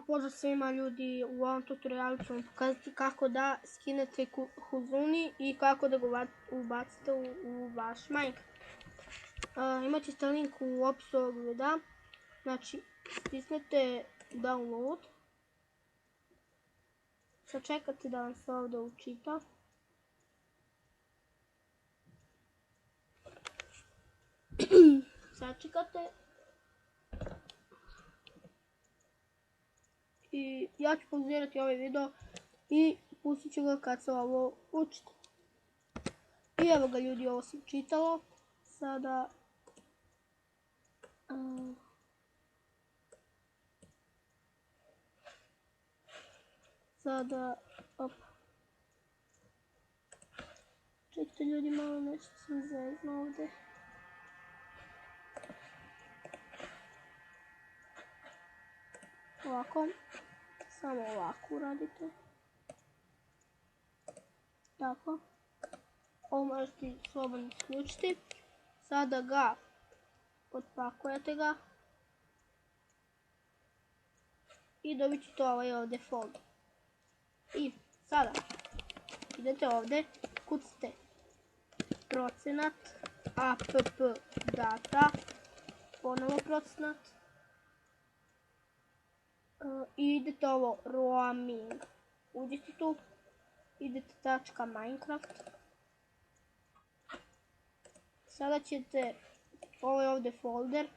Pozdrav svima ljudi, u ovom tutorialu ću vam pokazati kako da skinete Huzuni i kako da ga ubacite u vaš Minecraft. Imat ćete link u opisu ovog videa, znači stisnete download, sačekate da vam se ovdje učita. Sačekate. I ja ću pauzirati ovaj video i pustit ću ga kad se ovo učite. I evo ga ljudi, ovo se učitalo. Sada čekajte ljudi, malo nešto sam zezno ovdje. Ovako, samo ovako uradite. Tako. Ovo možete slobodno isključiti. Sada ga odpakujete ga. I dobit ćete ovaj ovdje folder. I sada idete ovdje, kucite procenat, app data, ponovo procenat. I idete ovo roaming, uđete tu, idete tačka Minecraft. Sada ćete ovaj ovdje folder,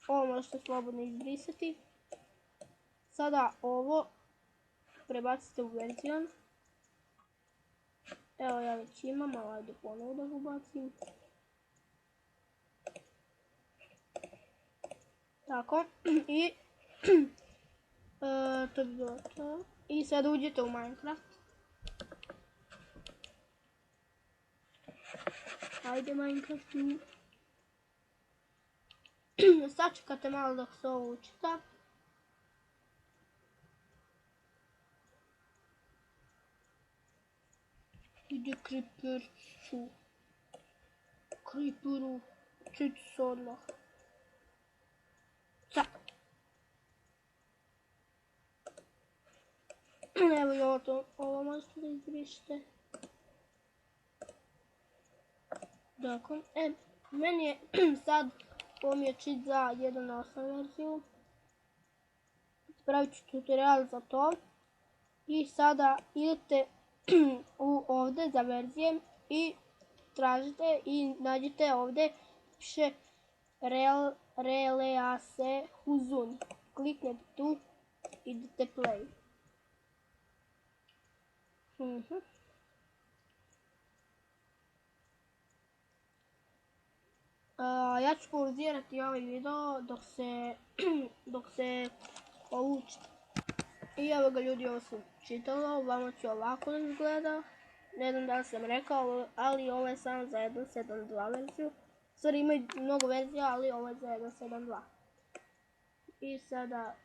ovo možete slobodno izbrisati. Sada ovo prebacite u verzion. Evo ja već imam, ali ajde ponovo da ga ubacim. Tako, i to bi bilo to. I sad uđete u Minecraft. Ajde Minecraft. Sačekate malo dok se ovo učita. Ide Creeperu, čići se odmah. Evo i ovo možete da izbrišite. Dakle, meni je sad pomio čit za 1.8 verziju. Pravit ću tutorial za to. I sada idete ovdje za verzije i tražite i nađete ovdje piše Release Huzuni. Kliknete tu, idete play. Ja ću pauzirati ovaj video dok se poučite. I evo ga ljudi, ovo sam čitalo, vama će ovako izgleda. Ne znam da li sam rekao, ali ovo je samo za 1.7.2 verziju. Stvari ima mnogo verzija, ali ovo je za 1.7.2. I sada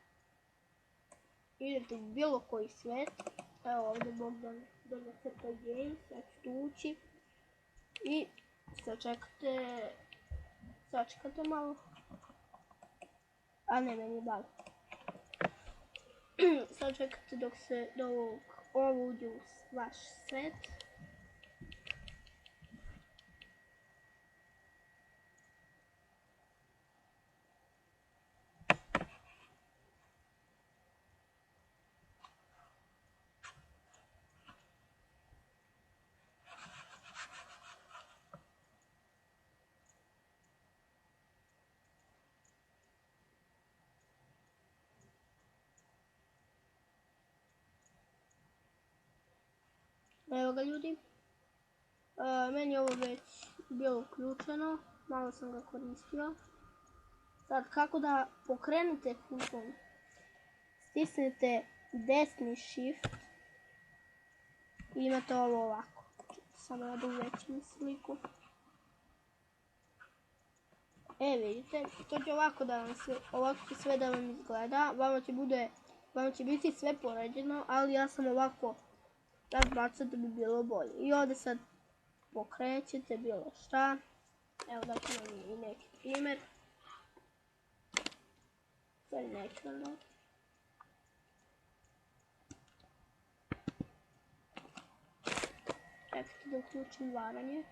idete u bilo koji svijet. Evo ovdje Bogdan Crta Games, ja ću tu ući. I sačekate malo. A ne, meni je dalo. Sačekate dok se ovo uđe u vaš svet. Evo ga ljudi, meni je ovo već bilo uključeno, malo sam ga koristio. Sad kako da pokrenete Huzun, stisnete desni shift i imate ovo ovako. Samo da uvećam sliku. Vidite, to će ovako da vam se, ovako će sve da vam izgleda, vama će biti sve poređeno, ali ja sam ovako razbacao da bi bilo bolje. I ovdje sad pokrećete bilo šta. Evo da ću vam i neki primjer. Stvari neću vam dati. Čekajte da uključim varanje.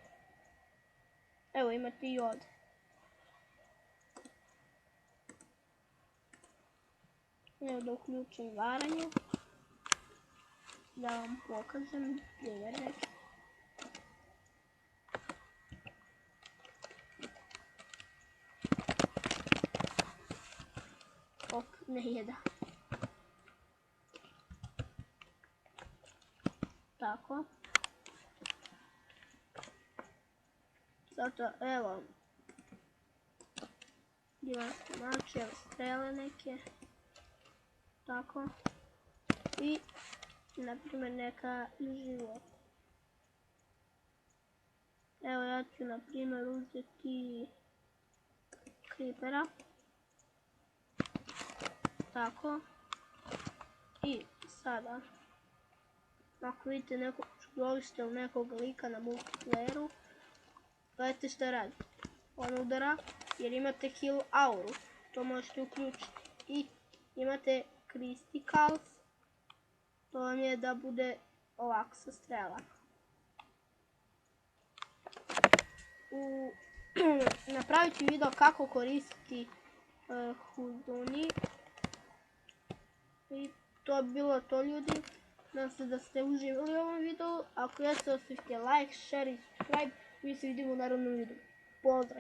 Evo imate i ovdje. Evo da uključim varanje. Da vam pokažem primjer neki. Op, ne jeda. Tako. Zato, evo. Divanski mač, evo strele neke. Tako. I, naprimjer, neka život. Evo ja ću, naprimjer, uzeti creepera. Tako. I sada, ako vidite nekog čudovišta ili nekog lika na multiplayeru, gledajte šta radi. On udara jer imate heal auru, to možete uključiti. I imate crystals, to vam je da bude ovako sa strelama. Napravit ću video kako koristiti Houdini. I to bi bilo to, ljudi. Nadam se da ste uživali u ovom videu. Ako jeste, ostavite like, share i subscribe. Mi se vidimo u narednom videu. Pozdrav!